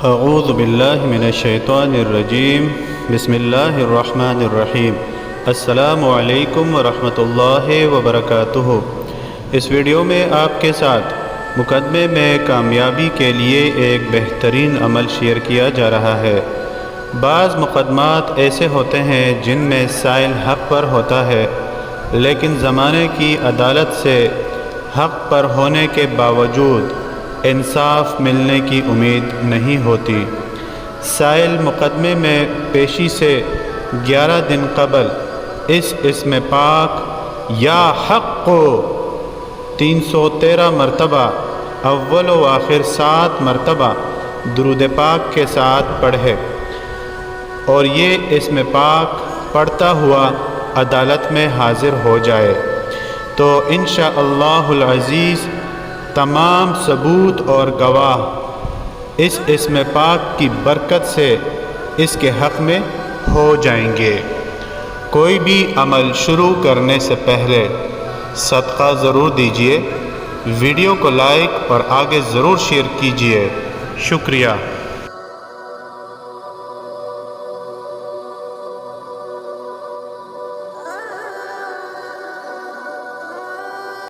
اعوذ باللہ من الشیطان الرجیم بسم اللہ الرحمن الرحیم السلام علیکم ورحمۃ اللہ وبرکاتہ۔ اس ویڈیو میں آپ کے ساتھ مقدمے میں کامیابی کے لیے ایک بہترین عمل شیئر کیا جا رہا ہے۔ بعض مقدمات ایسے ہوتے ہیں جن میں سائل حق پر ہوتا ہے، لیکن زمانے کی عدالت سے حق پر ہونے کے باوجود انصاف ملنے کی امید نہیں ہوتی۔ سائل مقدمے میں پیشی سے 11 دن قبل اس اسم پاک یا حق کو 313 مرتبہ اول و آخر 7 مرتبہ درود پاک کے ساتھ پڑھے، اور یہ اسم پاک پڑھتا ہوا عدالت میں حاضر ہو جائے تو انشاءاللہ العزیز تمام ثبوت اور گواہ اس اسم پاک کی برکت سے اس کے حق میں ہو جائیں گے۔ کوئی بھی عمل شروع کرنے سے پہلے صدقہ ضرور دیجیے، ویڈیو کو لائک اور آگے ضرور شیئر کیجیے۔ شکریہ۔